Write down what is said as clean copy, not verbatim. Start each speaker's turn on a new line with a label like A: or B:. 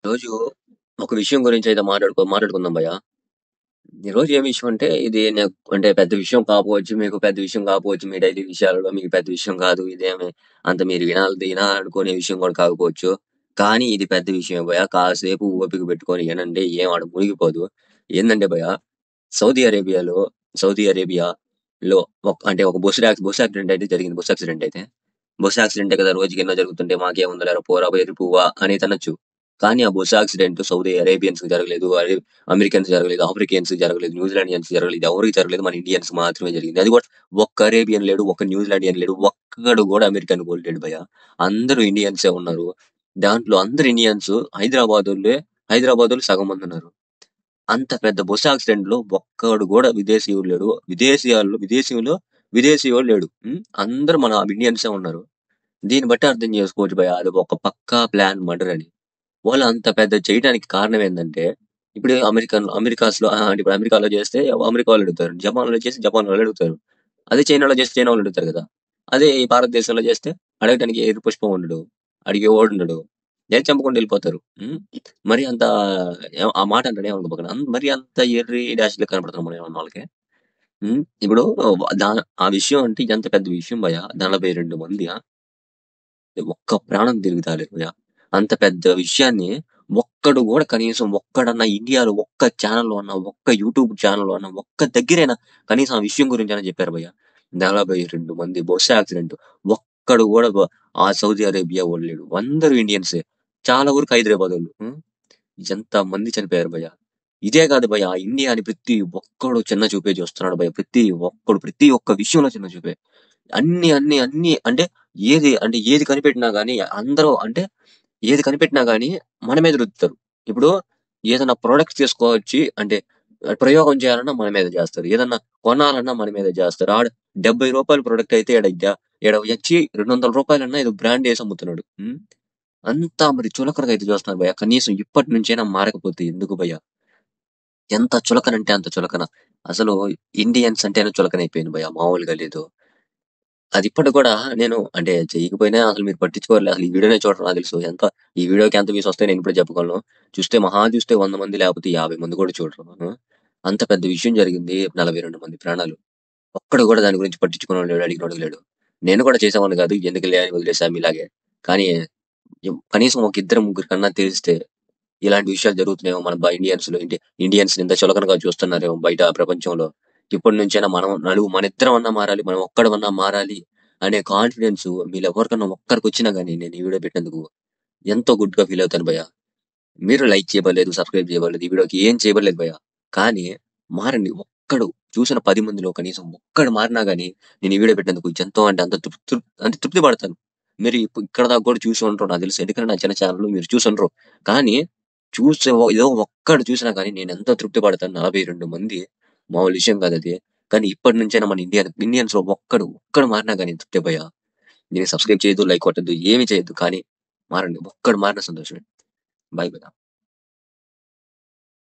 A: రోజు ఒక విషయం గురించి అయితే మాట్లాడుకుందాం భయ్యా. ఈరోజు ఏ విషయం అంటే ఇది అంటే పెద్ద విషయం కాకపోవచ్చు. మీకు పెద్ద విషయం కాకపోవచ్చు. మీ డైలీ విషయాలలో మీకు పెద్ద విషయం కాదు. ఇదేమి అంత మీరు వినాలనుకునే విషయం కూడా కాకపోవచ్చు. కానీ ఇది పెద్ద విషయమే భయ్యా. కాసేపు ఓపిక పెట్టుకొని వినండి. ఏం ఆడ మునిగిపోదు. ఏందంటే భయ్యా, సౌదీ అరేబియాలో సౌదీ అరేబియాలో అంటే ఒక బస్సు యాక్సిడెంట్ అయితే జరిగింది. బస్సు యాక్సిడెంటే కదా రోజుకి ఎన్నో జరుగుతుంటే మాకేముందిలేరా పోరా బయటికి పువ్వా అనేది అనొచ్చు. కానీ ఆ బస్సు యాక్సిడెంట్ సౌదీ అరేబియన్స్ కి జరగలేదు, అమెరికన్స్ జరగలేదు, ఆఫ్రికన్స్ జరగలేదు, న్యూజిలాండియన్స్ జరగలేదు, ఎవరికి జరగలేదు, మన ఇండియన్స్ మాత్రమే జరిగింది. అది కూడా ఒక్క అరేబియన్ లేడు, ఒక్క న్యూజిలాండియన్ లేడు, ఒక్కడు కూడా అమెరికన్ కూడా లేడు భయ్య. అందరూ ఇండియన్సే ఉన్నారు. దాంట్లో అందరు ఇండియన్స్ హైదరాబాద్ వాళ్ళు సగం మంది ఉన్నారు. అంత పెద్ద బస్సు యాక్సిడెంట్ లో ఒక్కడు కూడా విదేశీయుడు లేడు. విదేశీయులు లేడు. అందరూ మన ఇండియన్సే ఉన్నారు. దీన్ని బట్టి అర్థం చేసుకోవచ్చు భయ్య, అది ఒక పక్కా ప్లాన్ మర్డర్ అని. వాళ్ళు అంత పెద్ద చేయడానికి కారణం ఏంటంటే, ఇప్పుడు ఇప్పుడు అమెరికాలో చేస్తే అమెరికా వాళ్ళు అడుగుతారు, జపాన్ లో చేస్తే జపాన్ వాళ్ళు అడుగుతారు, అదే చైనాలో చేస్తే చైనా వాళ్ళు అడుగుతారు కదా. అదే ఈ భారతదేశంలో చేస్తే అడగటానికి ఎదురు పుష్పం ఉండడు, అడిగే ఓడు ఉండడు, నేను చంపుకొని వెళ్ళిపోతారు. మరి అంత ఆ మాట అంటే ఏమనుకోకుండా మరి అంత ఎర్రి డాష్ కనపడుతున్నాం మనం ఏమన్నా వాళ్ళకి. ఇప్పుడు ఆ విషయం అంటే ఎంత పెద్ద విషయం భయ, 42 మంది ఒక్క ప్రాణం తిరిగి తాలేరు భయ్యా. అంత పెద్ద విషయాన్ని ఒక్కడు కూడా కనీసం ఒక్కడన్నా ఇండియాలో ఒక్క ఛానల్లో అన్నా, ఒక్క యూట్యూబ్ ఛానల్లో అన్నా, ఒక్క దగ్గరైనా కనీసం ఆ విషయం గురించి అయినా చెప్పారు భయ్య. 42 మంది బస్సు యాక్సిడెంట్. ఒక్కడు కూడా ఆ సౌదీ అరేబియా వాళ్ళు లేడు. అందరూ ఇండియన్సే. చాలా వరకు హైదరాబాద్ వాళ్ళు. ఎంత మంది చనిపోయారు భయ్య. ఇదే కాదు భయ్య, ఇండియాని ప్రతి ఒక్కడు చిన్న చూపే చూస్తున్నాడు భయ్య. ప్రతి ఒక్క విషయంలో చిన్న చూపే. అన్ని అంటే ఏది కనిపెట్టినా గానీ అందరూ అంటే ఏది కనిపెట్టినా గానీ మన మీద రుద్దుతారు. ఇప్పుడు ఏదైనా ప్రొడక్ట్ తీసుకొచ్చి అంటే ప్రయోగం చేయాలన్నా మన మీద చేస్తారు. ఏదన్నా కొనాలన్నా మన మీద చేస్తారు. ఆడ రూ. 70 ప్రొడక్ట్ అయితే ఈడ వచ్చి రూ. 200 ఏదో బ్రాండ్ వేసి అమ్ముతున్నాడు. అంతా మరి చులకనగా అయితే చూస్తున్నారు భయ్య. కనీసం ఇప్పటి నుంచైనా మారకపోతే ఎందుకు భయ్య? ఎంత చులకన అంటే అంత చులకన. అసలు ఇండియన్స్ అంటేనే చులకన అయిపోయింది భయ్య, మామూలుగా లేదు. అది ఇప్పటికి కూడా నేను అంటే చేయకపోయినా అసలు మీరు పట్టించుకోరులే. అసలు ఈ వీడియోనే చూడరు నాకు తెలుసు. ఈ వీడియోకి ఎంత వ్యూస్ వస్తాయో నేను ఇప్పుడే చెప్పగలను. చూస్తే 100 మంది లేకపోతే 50 మంది కూడా చూడరు. అంత పెద్ద విషయం జరిగింది. 42 మంది ప్రాణాలు. ఒక్కడు కూడా దాని గురించి పట్టించుకునేవాడు లేడు, అడిగినోడు లేడు. నేను కూడా చేసేవాడిని కాదు. ఎందుకులే అని వదిలేసా మీలాగే. కానీ కనీసం ఒక ఇద్దరు ముగ్గురు కన్నా తెలిస్తే ఇలాంటి విషయాలు జరుగుతున్నాయేమో, మన ఇండియన్స్ ఇంత చులకనగా చూస్తున్నారేమో బయట ప్రపంచంలో. ఇప్పటి నుంచైనా మన ఇద్దరం అన్నా మారాలి, మనం ఒక్కడమన్నా మారాలి అనే కాన్ఫిడెన్స్ మీలో ఎవరికన్నా ఒక్కరికి వచ్చినా గానీ నేను ఈ వీడియో పెట్టినందుకు ఎంతో గుడ్ గా ఫీల్ అవుతాను భయ్య. మీరు లైక్ చేయబడలేదు, సబ్స్క్రైబ్ చేయబడలేదు, ఈ వీడియోకి ఏం చేయబడలేదు భయ్య. కానీ మారండి. ఒక్కడు చూసిన 10 మందిలో కనీసం ఒక్కడు మారినా గానీ నేను ఈ వీడియో పెట్టినందుకు ఎంతో అంటే అంత తృప్తి పడతాను. మీరు ఇక్కడ దాకా కూడా చూసి ఉంటారు నాకు తెలుసు. ఎందుకంటే నా చిన్న ఛానల్ మీరు చూసి ఉండరు. కానీ ఏదో ఒక్కడు చూసినా కానీ నేను ఎంతో తృప్తి పడతాను. 42 మంది మామూలు విషయం కాదు అది. కానీ ఇప్పటి నుంచైనా మన ఇండియన్స్ లో ఒక్కడు మారినా కానీ తృప్తి భయ్యా. దీన్ని సబ్స్క్రైబ్ చేయొద్దు, లైక్ కొట్టద్దు, ఏమి చేయొద్దు, కానీ మారండి. ఒక్కడు మారిన సంతోషమే. బాయ్ భయ్యా.